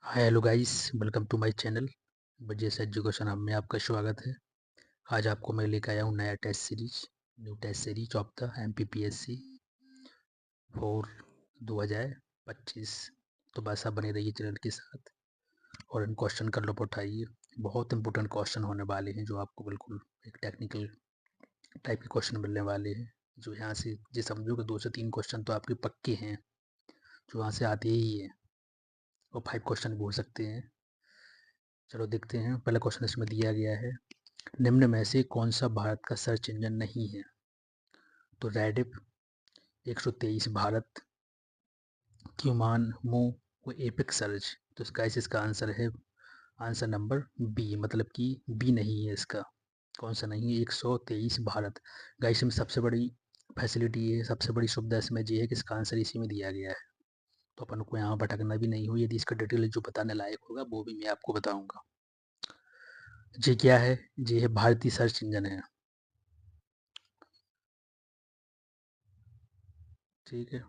Hi hello guys, welcome to my channel बजेस education hub में आपका स्वागत है। आज आपको मैं लेकर आया हूँ नया new test series of the MPPSC for 2025। तो बस आप बने रहिए चैनल के साथ और इन क्वेश्चन का लुत्फ उठाइए। बहुत इंपॉर्टेंट क्वेश्चन होने वाले हैं जो आपको बिल्कुल एक टेक्निकल टाइप के क्वेश्चन मिलने वाले हैं। जो यहाँ से ये समझो कि 2 से 3 क्वेश्चन तो आपके पक्के हैं जो यहाँ से आते ही है, और 5 क्वेश्चन भी हो सकते हैं। चलो देखते हैं। पहला क्वेश्चन इसमें दिया गया है, निम्न में से कौन सा भारत का सर्च इंजन नहीं है? तो रेडिफ, 123 भारत, क्यूमान, मो, वो एपिक सर्च। तो इसका आंसर है आंसर नंबर बी, मतलब कि बी नहीं है इसका। कौन सा नहीं है? 123 भारत। गाइस में सबसे बड़ी फैसिलिटी है, सबसे बड़ी सुविधा इसमें ये है कि इसका आंसर इसी में दिया गया है, तो अपन को यहाँ भटकना भी नहीं हो। यदि इसका डिटेल जो बताने लायक होगा वो भी मैं आपको बताऊंगा। ये क्या है? ये है भारतीय सर्च इंजन है। ठीक है,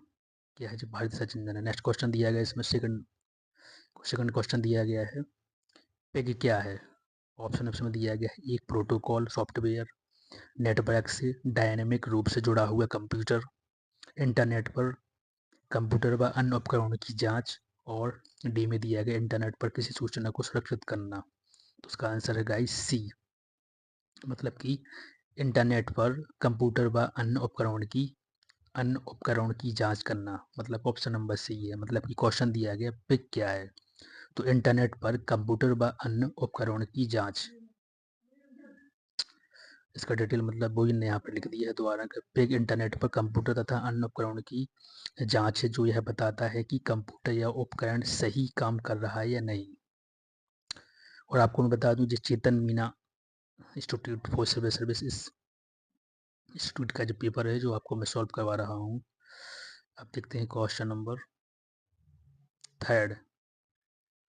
क्या है? जो भारतीय सर्च इंजन है। नेक्स्ट क्वेश्चन दिया गया इसमें, सेकंड सेकंड क्वेश्चन दिया गया है, पेग क्या है? ऑप्शन ऑप्शन में दिया गया है, एक प्रोटोकॉल सॉफ्टवेयर, नेटवर्क से डायनेमिक रूप से जुड़ा हुआ कंप्यूटर, इंटरनेट पर कंप्यूटर व अन्य उपकरणों की जांच, और डी में दिया गया इंटरनेट पर किसी सूचना को सुरक्षित करना। तो उसका आंसर है गाइस सी, मतलब कि इंटरनेट पर कंप्यूटर व अन्य उपकरणों की जांच करना। मतलब ऑप्शन नंबर सी है। मतलब कि क्वेश्चन दिया गया पिक क्या है, तो इंटरनेट पर कंप्यूटर व अन्य उपकरणों की जांच। इसका डिटेल मतलब वही यहाँ पर लिख दिया है दोबारा, पिग इंटरनेट पर कंप्यूटर तथा अन्य उपकरणों की जांच है, जो यह बताता है कि कंप्यूटर या उपकरण सही काम कर रहा है या नहीं। और आपको मैं बता दूं, जिस Chetan Meena institute for civil service इस इंस्टीट्यूट का जो पेपर है जो आपको मैं सॉल्व करवा रहा हूँ। आप देखते हैं क्वेश्चन नंबर थर्ड।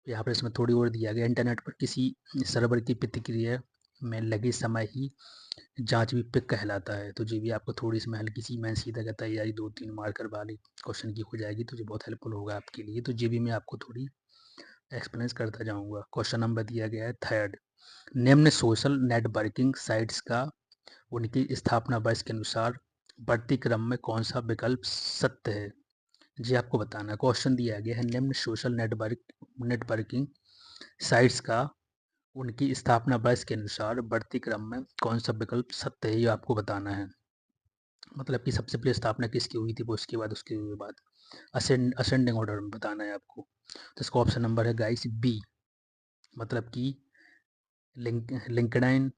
यहाँ पर इसमें थोड़ी और दिया गया, इंटरनेट पर किसी सर्वर की प्रतिक्रिया में लगे समय ही जांच भी पिक कहलाता है। तो जी भी आपको थोड़ी इसमें हल्की सी मैंने सीधा का तैयारी 2-3 मार्कर वाले क्वेश्चन की हो जाएगी, तो ये बहुत हेल्पफुल होगा आपके लिए। तो जी भी मैं आपको थोड़ी एक्सप्लेन करता जाऊंगा। क्वेश्चन नंबर दिया गया है थर्ड, निम्न सोशल नेटवर्किंग साइट्स का उनकी स्थापना वर्ष के अनुसार बढ़ती क्रम में कौन सा विकल्प सत्य है? जी आपको बताना है। क्वेश्चन दिया गया है, निम्न सोशल नेटवर्किंग साइट्स का उनकी स्थापना वर्ष के अनुसार बढ़ती क्रम में कौन सा विकल्प सत्य है, ये आपको बताना है। मतलब कि सबसे पहले स्थापना किसकी हुई थी, वो उसके बाद उसके बाद असेंडिंग ऑर्डर में बताना है आपको। तो इसका ऑप्शन नंबर है गाइस बी, मतलब कि लिंक्डइन,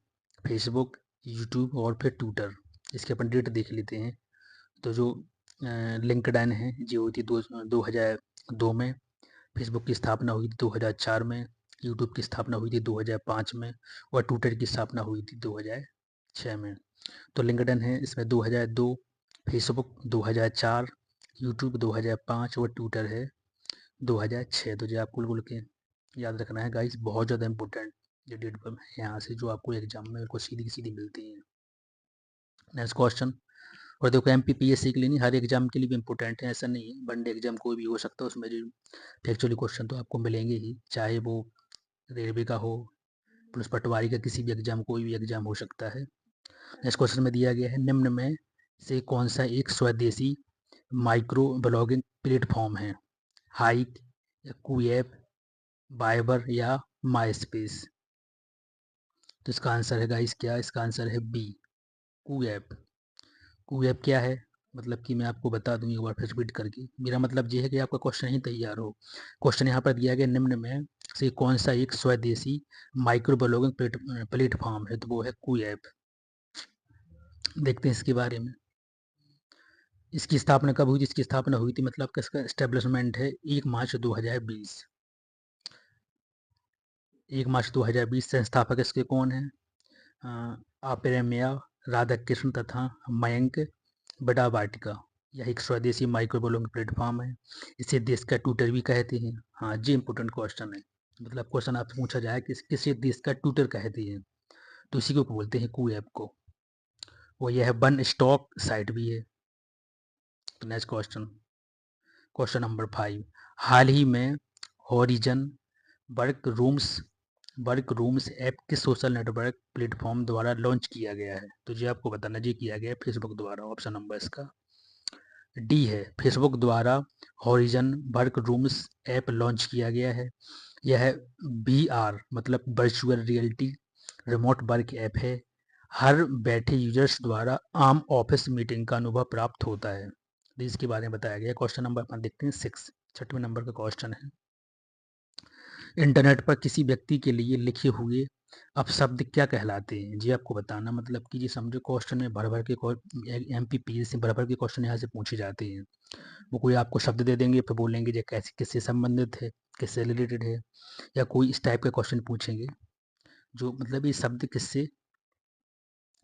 फेसबुक, यूट्यूब और फिर ट्विटर। इसके अपन डेट देख लेते हैं। तो जो लिंक्डइन है जो हुई थी 2002 में, फेसबुक की स्थापना हुई थी 2004 में, यूट्यूब की स्थापना हुई थी 2005 में, और ट्विटर की स्थापना हुई थी 2006 में। तो लिंक्डइन है इसमें 2002, फेसबुक 2004, यूट्यूब 2005 और ट्विटर है 2006। तो जो आपको बिल्कुल के याद रखना है गाइस, बहुत ज़्यादा इंपॉर्टेंट ये डेट पर यहाँ से जो आपको एग्जाम में बिल्कुल सीधी की सीधी मिलती है। Next question. और देखो MPPSC के लिए नहीं, हर एग्जाम के लिए भी इंपॉर्टेंट है, ऐसा नहीं है। वनडे एग्जाम कोई भी हो सकता है, उसमें जो फैक्चुअली क्वेश्चन तो आपको मिलेंगे ही, चाहे वो रेलवे का हो, पुलिस पटवारी का, किसी भी एग्जाम, कोई भी एग्जाम हो सकता है। नेक्स्ट क्वेश्चन में दिया गया है, निम्न में से कौन सा एक स्वदेशी माइक्रो ब्लॉगिंग प्लेटफॉर्म है? हाइक या कुएप, बाइबर या माई स्पेस? तो इसका आंसर है गाइस क्या? इसका आंसर है बी, कुएप। कुएप क्या है? मतलब कि मैं आपको बता दूं एक बार फिर रिपीट करके। मेरा मतलब ये है कि आपका क्वेश्चन ही तैयार हो। क्वेश्चन यहाँ पर दिया गया, निम्न में से कौन सा एक स्वदेशी माइक्रो ब्लॉगिंग प्लेटफॉर्म है? तो वो है कुएप। देखते हैं इसके बारे में। इसकी स्थापना कब हुई थी? इसकी स्थापना हुई थी, मतलब कि इसका एस्टेब्लिशमेंट है 1 मार्च 2020। 1 मार्च 2020। संस्थापक इसके कौन है? आपेरम्या राधाकृष्ण तथा मयंक बड़ावाटिका। यह एक स्वदेशी माइक्रो ब्लॉगिंग प्लेटफॉर्म है। इसे देश का ट्विटर भी कहते हैं। हाँ जी, इंपॉर्टेंट क्वेश्चन है। मतलब क्वेश्चन आपसे पूछा जाए कि किसी देश का ट्विटर कहते हैं, तो इसी को बोलते हैं कू ऐप को। वो यह वन स्टॉप साइट भी है। नेक्स्ट क्वेश्चन, क्वेश्चन नंबर 5, हाल ही में हॉरिजन वर्क रूम्स ऐप किस सोशल नेटवर्क प्लेटफॉर्म द्वारा लॉन्च किया गया है? तो जी आपको बताना, जी किया गया है फेसबुक द्वारा। ऑप्शन नंबर इसका डी है, फेसबुक द्वारा horizon work rooms app launch किया गया है। यह VR मतलब virtual reality remote work app है। हर बैठे यूजर्स द्वारा आम ऑफिस मीटिंग का अनुभव प्राप्त होता है। तो इसके बारे में बताया गया। क्वेश्चन नंबर अपन देखते हैं 6, 6वें नंबर का क्वेश्चन है। इंटरनेट पर किसी व्यक्ति के लिए लिखे हुए अपशब्द क्या कहलाते हैं? जी आपको बताना, मतलब कि जी समझो क्वेश्चन में भर भर के MPP से भर भर के क्वेश्चन यहाँ से पूछे जाते हैं। वो कोई आपको शब्द दे देंगे, फिर बोलेंगे ये कैसे किससे संबंधित है, किससे रिलेटेड है, या कोई इस टाइप का क्वेश्चन पूछेंगे जो मतलब ये शब्द किससे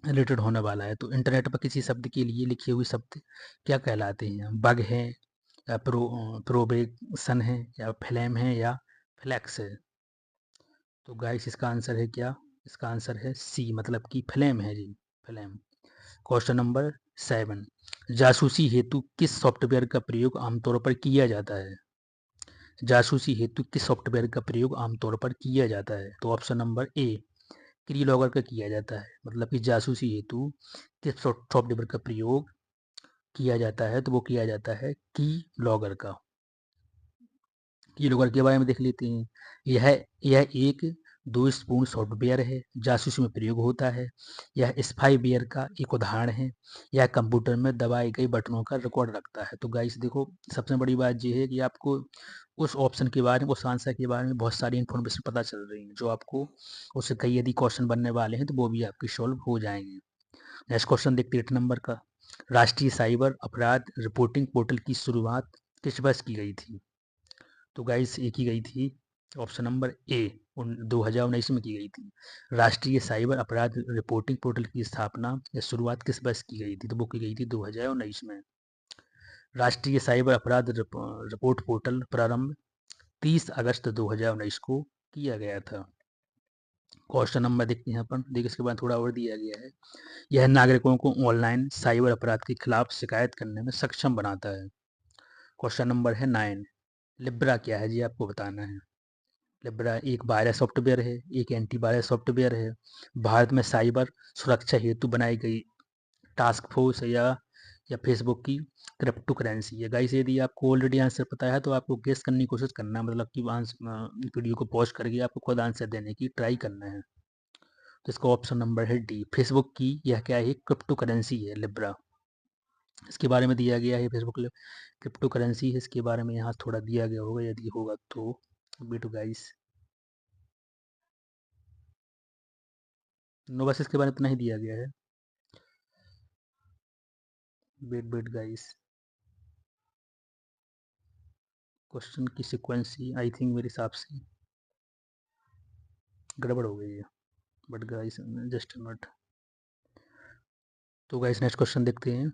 रिलेटेड होने वाला है। तो इंटरनेट पर किसी शब्द के लिए लिखे हुए शब्द क्या कहलाते हैं? बग है, या प्रोबेक्शन है, या फ्लेम है, या फ्लैक्स है? तो गाइस इसका आंसर है क्या? इसका आंसर है सी, मतलब कि फ्लेम है जी, फ्लेम। क्वेश्चन नंबर 7, जासूसी हेतु किस सॉफ्टवेयर का प्रयोग आमतौर पर किया जाता है? जासूसी हेतु किस सॉफ्टवेयर का प्रयोग आमतौर पर किया जाता है? तो ऑप्शन नंबर ए, की लॉगर का किया जाता है। मतलब कि जासूसी हेतु किस सॉफ्टवेयर का प्रयोग किया जाता है? तो वो किया जाता है की लॉगर का। की लॉगर के बारे में देख लेते हैं। यह यह एक दोषपूर्ण सॉफ्टवेयर है, जासूसी में प्रयोग होता है। यह स्पाईवेयर का एक उदाहरण है। यह कंप्यूटर में दबाए गए बटनों का रिकॉर्ड रखता है। तो गाइस देखो, सबसे बड़ी बात ये है कि आपको उस ऑप्शन के बारे में, उस आंसर के बारे में बहुत सारी इन्फॉर्मेशन पता चल रही है, जो आपको उससे कई यदि क्वेश्चन बनने वाले हैं तो वो भी आपके सॉल्व हो जाएंगे। नेक्स्ट क्वेश्चन देखते हैं 8 नंबर का। राष्ट्रीय साइबर अपराध रिपोर्टिंग पोर्टल की शुरुआत किस वर्ष की गई थी? तो गाइस ये की गई थी, ऑप्शन नंबर ए, 2019 में की गई थी। राष्ट्रीय साइबर अपराध रिपोर्टिंग पोर्टल की स्थापना या शुरुआत किस वर्ष की गई थी? तो वो की गई थी 2019 में। राष्ट्रीय साइबर अपराध रिपोर्ट पोर्टल प्रारंभ 30 अगस्त 2019 को किया गया था। क्वेश्चन नंबर देखते हैं अपन, देखिए इसके बाद थोड़ा और दिया गया है। यह नागरिकों को ऑनलाइन साइबर अपराध के खिलाफ शिकायत करने में सक्षम बनाता है। क्वेश्चन नंबर है 9, लिब्रा क्या है? जी आपको बताना है। लिब्रा एक वायरस सॉफ्टवेयर है, एक एंटीवायरस सॉफ्टवेयर है। भारत में साइबर सुरक्षा हेतु बनाई गई टास्क फोर्स है, या फेसबुक की क्रिप्टो करेंसी है। गाइस यदि आपको ऑलरेडी आंसर पता है तो आपको गेस करने की कोशिश करना है, मतलब कि वीडियो को पॉज करके आपको खुद आंसर देने की ट्राई करना है। तो इसका ऑप्शन नंबर है डी, फेसबुक की यह क्या है? क्रिप्टो करेंसी है लिब्रा। इसके बारे में दिया गया है, फेसबुक क्रिप्टो करेंसी है, इसके बारे में यहाँ थोड़ा दिया गया होगा, यदि होगा तो बीटू गाइस। नो, बस इसके बारे में इतना ही दिया गया है। वेट वेट गाइस, क्वेश्चन की सिक्वेंसी आई थिंक मेरे हिसाब से गड़बड़ हो गई है, बट गाइस जस्ट नॉट। तो गाइस नेक्स्ट क्वेश्चन देखते हैं।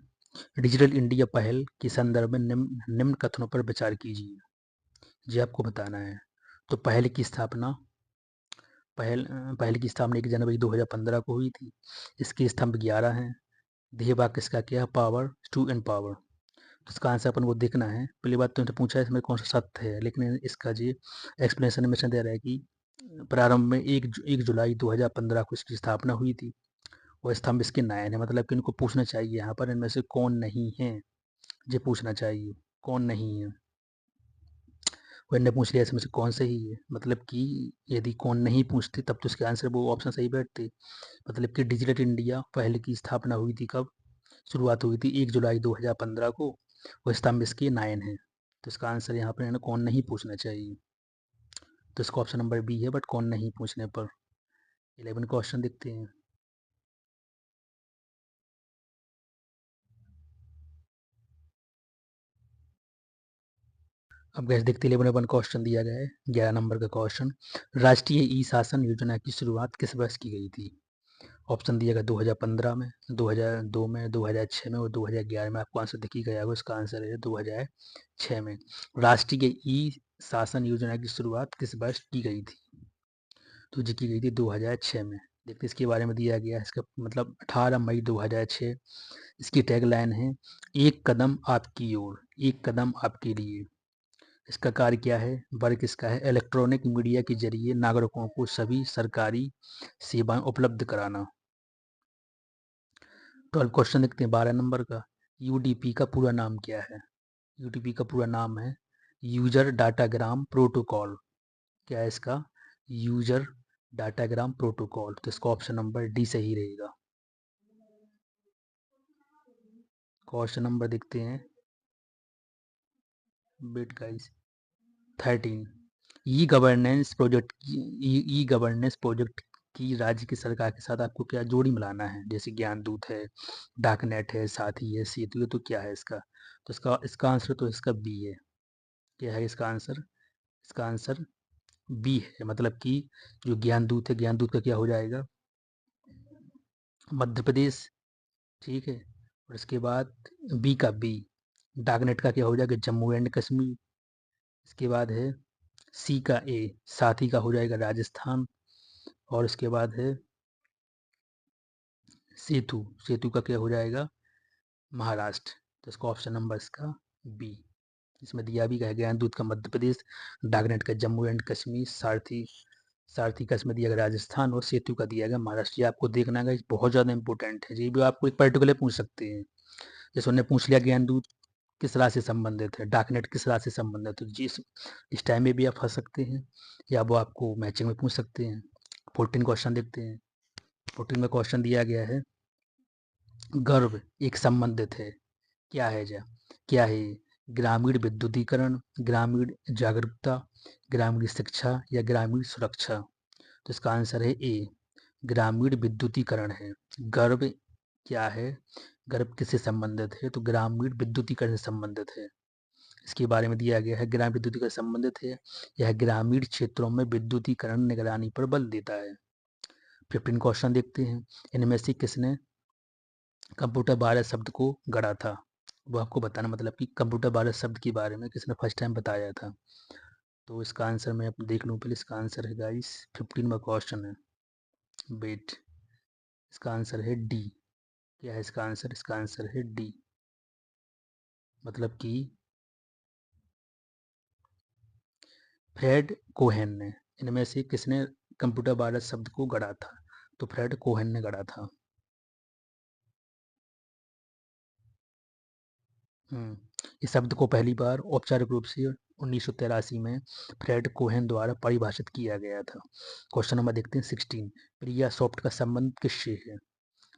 डिजिटल इंडिया पहल के संदर्भ में निम्न कथनों पर विचार कीजिए। जी आपको बताना है। तो पहल की स्थापना 1 जनवरी 2015 को हुई थी। इसके स्तंभ 11 हैं। ध्येय वाक्य इसका क्या है? Power to empower. तो इसका आंसर अपन को देखना है। पहली बात तो इनसे पूछा है इसमें कौन सा सत्य है, लेकिन इसका जी एक्सप्लेनेशन में दे रहा है कि प्रारंभ में 1 जुलाई 2015 को इसकी स्थापना हुई थी। और स्तंभ इसके 9 है, मतलब कि इनको पूछना चाहिए यहाँ पर इनमें से कौन नहीं है, ये पूछना चाहिए कौन नहीं है। वो इनने पूछ लिया इसमें से कौन सही है, मतलब कि यदि कौन नहीं पूछते तब तो इसके आंसर वो ऑप्शन सही बैठते। मतलब कि डिजिटल इंडिया पहल की स्थापना हुई थी कब? शुरुआत हुई थी 1 जुलाई 2015 को। वो स्तंभ इसके 9 है। तो इसका आंसर यहाँ पर इन्हें कौन नहीं पूछना चाहिए। तो इसका ऑप्शन नंबर बी है, बट कौन नहीं पूछने पर। 11 क्वेश्चन देखते हैं। अब गैस देखते हैं 11 क्वेश्चन दिया गया है। 11 नंबर का क्वेश्चन, राष्ट्रीय ई शासन योजना की शुरुआत किस वर्ष की गई थी? ऑप्शन दिया गया 2015 में, 2002 में, 2006 में और 2011 में। आपको आंसर दिख ही गया होगा, इसका आंसर है 2006 में। राष्ट्रीय ई शासन योजना की शुरुआत किस वर्ष की गई थी? तो जी की गई थी 2006 में। देखते इसके बारे में दिया गया है, इसका मतलब 18 मई 2006। इसकी टैगलाइन है, एक कदम आपकी ओर, एक कदम आपके लिए। इसका कार्य क्या है, वर्क इसका है इलेक्ट्रॉनिक मीडिया के जरिए नागरिकों को सभी सरकारी सेवाएं उपलब्ध कराना। 12 क्वेश्चन देखते हैं 12 नंबर का। यूडीपी का पूरा नाम क्या है? यूडीपी का पूरा नाम है यूजर डाटाग्राम प्रोटोकॉल। क्या है इसका? User datagram protocol. तो इसका ऑप्शन नंबर डी सही रहेगा। क्वेश्चन नंबर देखते हैं, wait guys, 13। E governance project की राज्य की सरकार के साथ आपको क्या जोड़ी मिलाना है? जैसे ज्ञान दूत है, डाकनेट है, साथी है, सेतु है, तो क्या है इसका? तो इसका आंसर तो इसका बी है। क्या है इसका आंसर? इसका आंसर बी है। मतलब कि जो ज्ञान दूत है, ज्ञान दूत का क्या हो जाएगा? मध्य प्रदेश। ठीक है। और इसके बाद बी का बी, डाकनेट का क्या हो जाएगा? जम्मू एंड कश्मीर। इसके बाद है सी का ए, साथी का हो जाएगा राजस्थान। और इसके बाद है सेतु, सेतु का क्या हो जाएगा? महाराष्ट्र। तो इसका ऑप्शन नंबर इसका बी। इसमें दिया भी गया है ज्ञानदूत का मध्य प्रदेश, डाकनेट का जम्मू एंड कश्मीर, सारथी, सारथी का इसमें दिया गया राजस्थान, और सेतु का दिया गया महाराष्ट्र। ये आपको देखना है, बहुत ज़्यादा इंपॉर्टेंट है। ये भी आपको एक पर्टिकुलर पूछ सकते हैं। जैसे उन्होंने पूछ लिया ज्ञानदूत किस राज्य से संबंधित है, डाकनेट किस राज्य से संबंधित है, तो जिस इस टाइम में भी आप फंस सकते हैं, या वो आपको मैचिंग में पूछ सकते हैं। 14 क्वेश्चन देखते हैं। 14 में क्वेश्चन दिया गया है, गर्भ एक संबंधित है, क्या है जा क्या है ये? ग्रामीण विद्युतीकरण, ग्रामीण जागरूकता, ग्रामीण शिक्षा या ग्रामीण सुरक्षा। तो इसका आंसर है ए, ग्रामीण विद्युतीकरण है। गर्भ क्या है? गर्भ किससे संबंधित है? तो ग्रामीण विद्युतीकरण से संबंधित है। इसके बारे में दिया गया है ग्रामीण विद्युतीकरण से संबंधित है, यह ग्रामीण क्षेत्रों में विद्युतीकरण निगरानी पर बल देता है। 15 क्वेश्चन देखते हैं। इनमें से किसने कंप्यूटर वायरस शब्द को गढ़ा था? वो आपको बताना, मतलब कि कंप्यूटर वायरस शब्द के बारे में किसने फर्स्ट टाइम बताया था। तो इसका आंसर मैं अब देख लूँ पहले। इसका आंसर है गाइस, 15 में क्वेश्चन है, वेट, इसका आंसर है डी। क्या है इसका आंसर? इसका आंसर है डी। मतलब कि फ्रेड कोहेन ने। इनमें से किसने कंप्यूटर वायरस शब्द को गढ़ा था? तो फ्रेड कोहेन ने गढ़ा था। इस शब्द को पहली बार औपचारिक रूप से 1983 में फ्रेड कोहेन द्वारा परिभाषित किया गया था। क्वेश्चन नंबर देखते हैं 16। प्रिया सॉफ्ट का संबंध किससे है?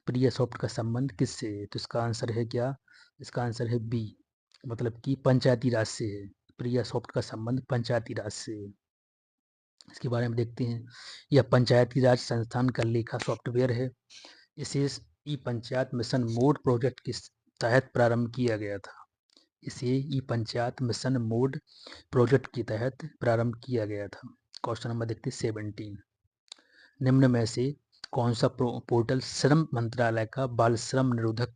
प्रिया सॉफ्ट का संबंध किससे है? तो इसका आंसर है क्या? इसका आंसर है बी, मतलब कि पंचायती राज से है। प्रिया सॉफ्ट का संबंध पंचायती राज से है। इसके बारे में देखते हैं। यह पंचायती राज संस्थान का लेखा सॉफ्टवेयर है। इसे ई पंचायत मिशन मोड प्रोजेक्ट के तहत प्रारंभ किया गया था। इसे ई पंचायत मिशन मोड प्रोजेक्ट के तहत प्रारंभ किया गया था। क्वेश्चन नंबर देखते हैं 17। निम्न में से कौन सा पोर्टल श्रम मंत्रालय का बाल श्रम निरोधक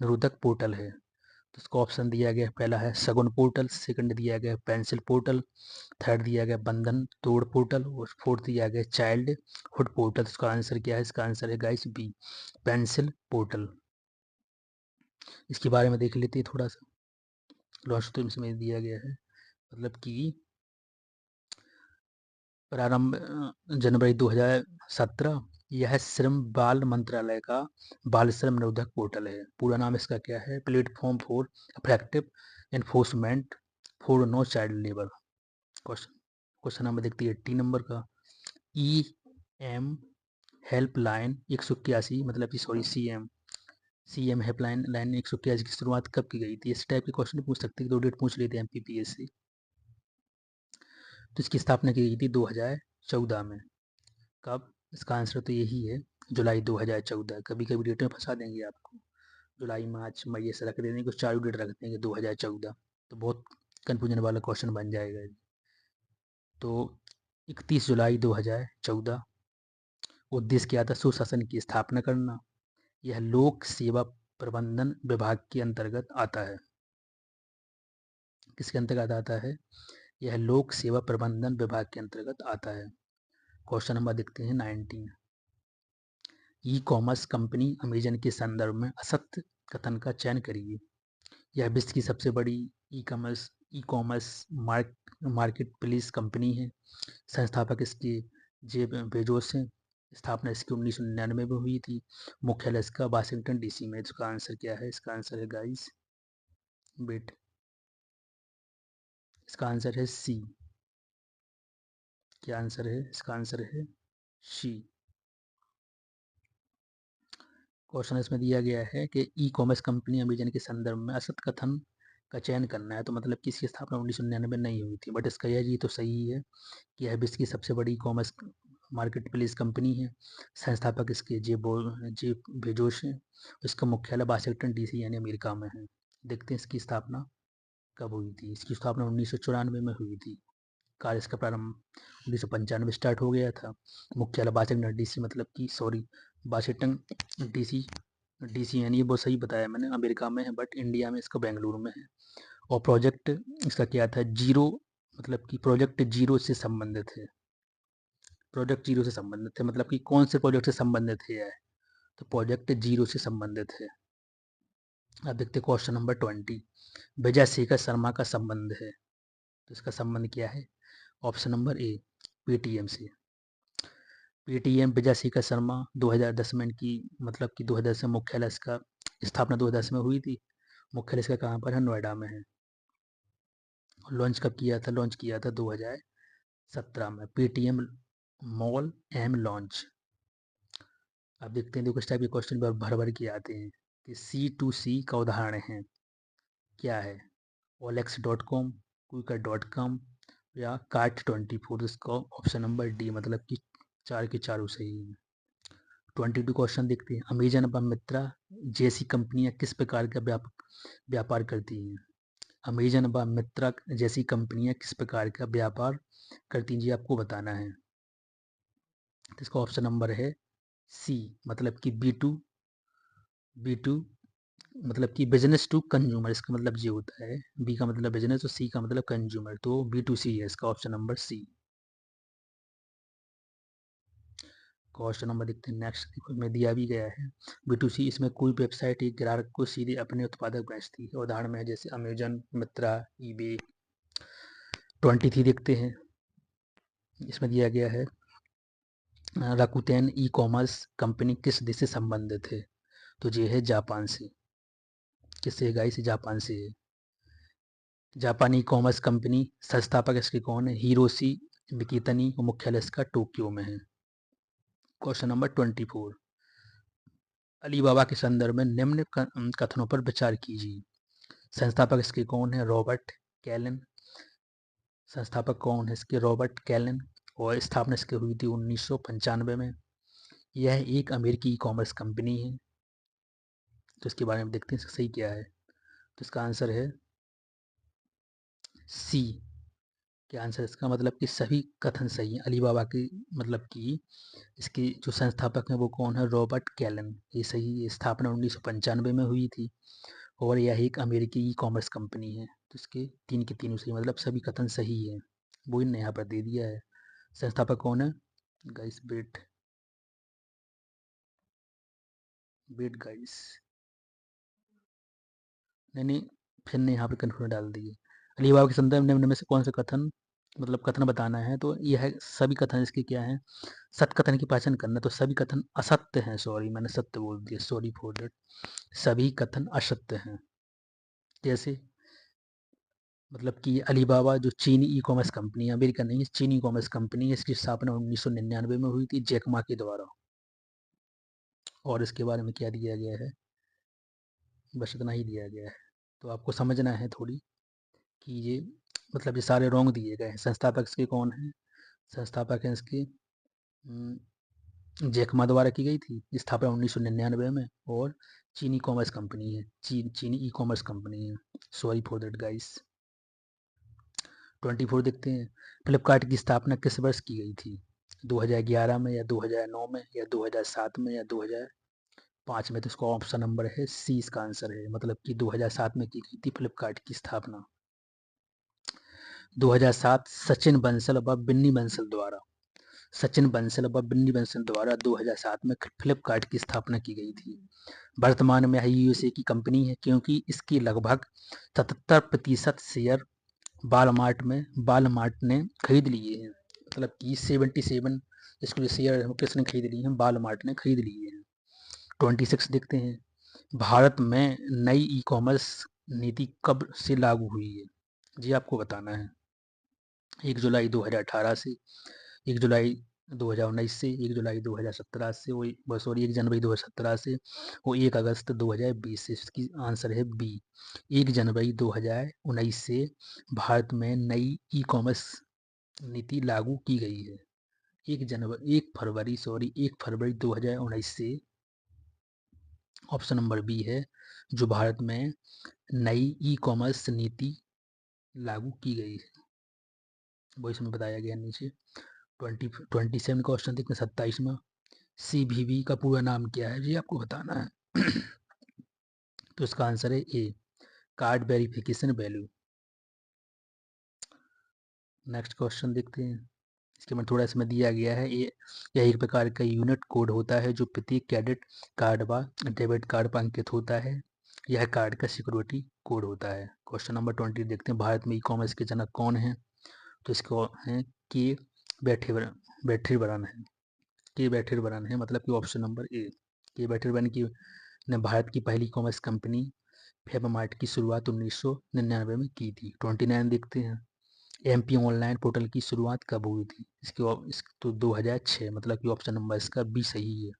निरोधक पोर्टल है? तो इसका ऑप्शन दिया गया, पहला है सगुन पोर्टल, सेकंड दिया गया पेंसिल पोर्टल, थर्ड दिया गया बंधन तोड़ पोर्टल, और फोर्थ दिया गया चाइल्ड हुड पोर्टल। इसका आंसर क्या है? इसका आंसर है गाइस बी, पेंसिल पोर्टल। इसके बारे में देख लेते हैं थोड़ा सा। लॉन्च तो इसमें दिया गया है, मतलब कि प्रारंभ जनवरी 2017। यह श्रम बाल मंत्रालय का बाल श्रम निरोधक पोर्टल है। पूरा नाम इसका क्या है? Platform for effective enforcement for no child labour. Question question number देखते हैं 80 नंबर का। ई एम हेल्पलाइन 181, मतलब कि sorry C M helpline line 181 की शुरुआत कब की गई थी? इस टाइप के क्वेश्चन पूछ सकते हैं, दो डेट पूछ लेते हैं एमपीपीएससी। तो इसकी स्थापना की गई थी 2014 में। कब? इसका आंसर तो यही है, जुलाई 2014। कभी कभी डेट में फंसा देंगे आपको, जुलाई मार्च मई ऐसे रख देंगे, कुछ चालू डेट रख देंगे 2014, तो बहुत कन्फ्यूजन वाला क्वेश्चन बन जाएगा। तो 31 जुलाई 2014। उद्देश्य क्या था? सुशासन की स्थापना करना। यह लोक सेवा प्रबंधन विभाग के अंतर्गत आता है। किसके अंतर्गत आता है? यह लोक सेवा प्रबंधन विभाग के अंतर्गत आता है। क्वेश्चन नंबर देखते हैं 19। ई कॉमर्स कंपनी अमेजन के संदर्भ में असत्य कथन का चयन करिए। यह विश्व की सबसे बड़ी e commerce market place company है। संस्थापक इसके जेफ बेजोस हैं। स्थापना इसकी 1999 में हुई थी। मुख्यालय इसका वाशिंगटन डीसी में। इसका आंसर क्या है? इसका आंसर है गाइस वेट, इसका आंसर है सी। क्या आंसर है? इसका आंसर है सी। क्वेश्चन इसमें दिया गया है कि ई कॉमर्स कंपनी अमेजन के संदर्भ में असत कथन का चयन करना है, तो मतलब कि इसकी स्थापना 1999 नहीं हुई थी, बट इसका यह जी तो सही है कि यह विश्व की सबसे बड़ी e commerce market place company है। संस्थापक इसके जेफ बेजोस हैं। इसका मुख्यालय वाशिंगटन डीसी यानी अमेरिका में है। देखते हैं इसकी स्थापना कब हुई थी। इसकी स्थापना 1994 में हुई थी। कार्य इसका प्रारंभ 1995 स्टार्ट हो गया था। मुख्यालय वाशिंगटन डीसी मतलब कि सॉरी वाशिंगटन डीसी डीसी यानी वो सही बताया मैंने, अमेरिका में है, बट इंडिया में इसका बेंगलुरु में है। और प्रोजेक्ट इसका क्या था? जीरो, मतलब कि प्रोजेक्ट जीरो से संबंधित है। प्रोजेक्ट जीरो से संबंधित है मतलब कि कौन से प्रोजेक्ट से संबंधित है यह? तो प्रोजेक्ट जीरो से संबंधित है। अब देखते हैं क्वेश्चन नंबर 20। विजय शेखर शर्मा का संबंध है, तो इसका संबंध क्या है? ऑप्शन नंबर ए पेटीएम से। पेटीएम विजय शेखर शर्मा 2010 में इनकी मतलब कि 2010 में मुख्यालय इसका स्थापना 2010 में हुई थी। मुख्यालय इसका कहाँ पर है? नोएडा में है। लॉन्च कब किया था? लॉन्च किया था 2017 में। Paytm mall M launch. अब देखते हैं, देखो इस टाइप के क्वेश्चन भर भर के आते हैं कि C2C का उदाहरण है क्या है? OLX.com, Quikr.com या Cart24। इसका ऑप्शन नंबर डी मतलब कि चार के चारों सही है। 22 क्वेश्चन देखते हैं। अमेजन व मित्रा जैसी कंपनियां किस प्रकार का व्यापार करती हैं? अमेजन व मित्रा जैसी कंपनियां किस प्रकार का व्यापार करती हैं, जी आपको बताना है। तो इसका ऑप्शन नंबर है सी मतलब कि बी टू मतलब कि बिजनेस टू कंज्यूमर। इसका मतलब ये होता है, बी का मतलब बिजनेस और सी का मतलब कंज्यूमर, तो B2C है इसका option number C. Question number देखते हैं नेक्स्ट में दिया भी गया है। B2C इसमें कोई वेबसाइट एक ग्राहक को सीधे अपने उत्पादक बेचती है। उदाहरण में है जैसे अमेजन, मित्रा, ईबे। 23 देखते हैं। इसमें दिया गया है राकुतेन ई कॉमर्स कंपनी किस देश से संबंधित है? तो ये है जापान से। किससे गाइस? जापान से है। जापानी कॉमर्स कंपनी संस्थापक इसके कौन है? हिरोशी मिकितानी और मुख्यालय इसका टोक्यो में है। Question number 24। अलीबाबा के संदर्भ में निम्न कथनों पर विचार कीजिए। संस्थापक इसके कौन है? रॉबर्ट कैलन। संस्थापक कौन है इसके? रॉबर्ट कैलन। और स्थापना इसकी हुई थी 1995 में। यह एक अमेरिकी ई कॉमर्स कंपनी है। तो इसके बारे में देखते हैं इसका सही क्या है। तो इसका आंसर है सी। क्या आंसर इसका मतलब कि सभी कथन सही है। अलीबाबा की मतलब कि इसके जो संस्थापक हैं वो कौन है? रॉबर्ट कैलन। ये सही है। स्थापना 1995 में हुई थी और यह एक अमेरिकी ई कॉमर्स कंपनी है। तो इसके तीन के तीनों सही मतलब सभी कथन सही है। वो इन्हें यहाँ पर दे दिया है। संस्थापक कौन है गाइस? वेट वेट गाइस, नहीं नहीं, फिर ने यहाँ पर कन्फ्यूजन डाल दिए। अलीबाबा के संदर्भ निम्न में से कौन सा कथन मतलब कथन बताना है? तो यह सभी कथन इसके क्या है? सत्य कथन की पहचान करना। तो सभी कथन असत्य हैं। सॉरी मैंने सत्य बोल दिया, सॉरी फॉर दैट। सभी कथन असत्य हैं। जैसे मतलब कि अलीबाबा जो चीनी ई कॉमर्स कंपनी है, अमेरिका नहीं है, चीनी ई कॉमर्स कंपनी है। इसकी स्थापना 1999 में हुई थी जैक मा के द्वारा। और इसके बारे में क्या दिया गया है? बस इतना ही दिया गया है। तो आपको समझना है थोड़ी कि ये मतलब ये सारे रॉन्ग दिए गए हैं। संस्थापक इसके कौन है? संस्थापक हैं इसके जैक मा द्वारा की गई थी स्थापना 1999 में। और चीनी कॉमर्स कंपनी है, चीनी ई कॉमर्स कंपनी है। Sorry for that guys. 24 देखते हैं। फ्लिपकार्ट की स्थापना किस वर्ष की गई थी? 2011 में या 2009 में या 2007 में या 2005 में? तो इसका ऑप्शन नंबर है सी इसका आंसर है मतलब कि 2007 में की गई थी फ्लिपकार्ट की स्थापना। 2007 सचिन बंसल व बिन्नी बंसल द्वारा। सचिन बंसल व बिन्नी बंसल द्वारा 2007 में फ्लिपकार्ट की स्थापना की गई थी। वर्तमान में यह USA की कंपनी है क्योंकि इसकी लगभग 77% शेयर वालमार्ट ने खरीद लिए हैं, मतलब कि 77 इसको शेयर किसने खरीद लिए हैं, वालमार्ट ने खरीद लिए हैं। 26 देखते हैं, भारत में नई ई कॉमर्स नीति कब से लागू हुई है, जी आपको बताना है। 1 जुलाई 2018 से, 1 जुलाई 2019 से, 1 जुलाई 2017 से, वो सॉरी 1 जनवरी 2017 से, वो 1 अगस्त 2020 से। इसकी आंसर है बी, 1 जनवरी 2019 से भारत में नई ई कॉमर्स नीति लागू की गई है। 1 फरवरी 2019 से ऑप्शन नंबर बी है, जो भारत में नई ई कॉमर्स नीति लागू की गई है, वो इसमें बताया गया नीचे। 27 क्वेश्चन देखते हैं, 27वां, CVV का पूरा नाम क्या है, जी आपको बताना है। तो इसका आंसर है A, card verification value. Next question देखते हैं, इसके में थोड़ा इसमें दिया गया है, ये यह एक प्रकार का यूनिट कोड होता है जो प्रत्येक क्रेडिट कार्ड व डेबिट कार्ड पर अंकित होता है, यह कार्ड का सिक्योरिटी कोड होता है। क्वेश्चन नंबर 20 देखते हैं, भारत में ई कॉमर्स के जनक कौन है, तो इसको है के बैठेबरन है, के बैठेबरन है, मतलब कि ऑप्शन नंबर ए, के बैठेबरन की ने भारत की पहली कॉमर्स कंपनी फेबमार्ट की शुरुआत 1999 में की थी। 29 देखते हैं, MP ऑनलाइन पोर्टल की शुरुआत कब हुई थी, तो 2006, मतलब कि ऑप्शन नंबर इसका बी सही है,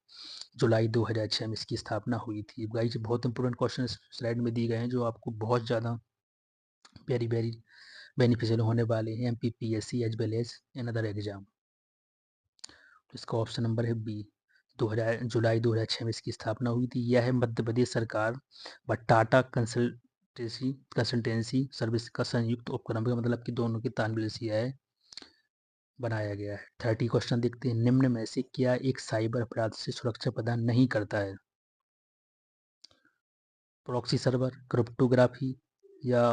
जुलाई 2006 में इसकी स्थापना हुई थी। गाइस बहुत इंपॉर्टेंट क्वेश्चन स्लाइड में दिए गए हैं, जो आपको बहुत ज़्यादा वेरी वेरी बेनिफिशियल होने वाले हैं MPPSC as well as another exam. तो इसका ऑप्शन नंबर है बी, 2000 जुलाई 2006 में इसकी स्थापना हुई थी। यह मध्य प्रदेश सरकार व टाटा कंसल्टेंसी सर्विस का संयुक्त उपक्रम है, मतलब कि दोनों की तालमेल से यह बनाया गया है। 30 क्वेश्चन देखते हैं, निम्न में से क्या एक साइबर अपराध से सुरक्षा प्रदान नहीं करता है, प्रॉक्सी सर्वर, क्रिप्टोग्राफी या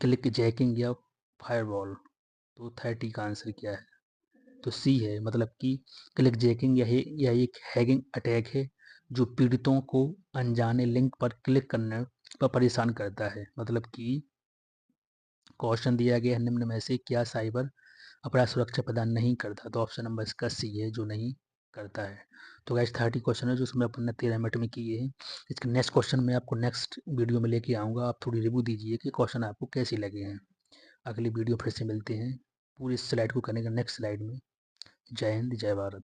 क्लिक जैकिंग या फायरवॉल। तो 30 का आंसर क्या है, तो सी है, मतलब कि क्लिक जैकिंग यह एक हैकिंग अटैक है जो पीड़ितों को अनजाने लिंक पर क्लिक करने पर परेशान करता है। मतलब कि क्वेश्चन दिया गया है, निम्न में से क्या साइबर अपराध सुरक्षा प्रदान नहीं करता, तो ऑप्शन नंबर इसका सी है, जो नहीं करता है। तो गाइस 30 क्वेश्चन है जो उसमें अपन ने 13 मिनट में किए हैं। इसके नेक्स्ट क्वेश्चन में आपको नेक्स्ट वीडियो में लेके आऊँगा, आप थोड़ी रिव्यू दीजिए कि क्वेश्चन आपको कैसे लगे हैं। अगली वीडियो फिर से मिलते हैं पूरी स्लाइड को करने का नेक्स्ट स्लाइड में। जय हिंद, जय भारत।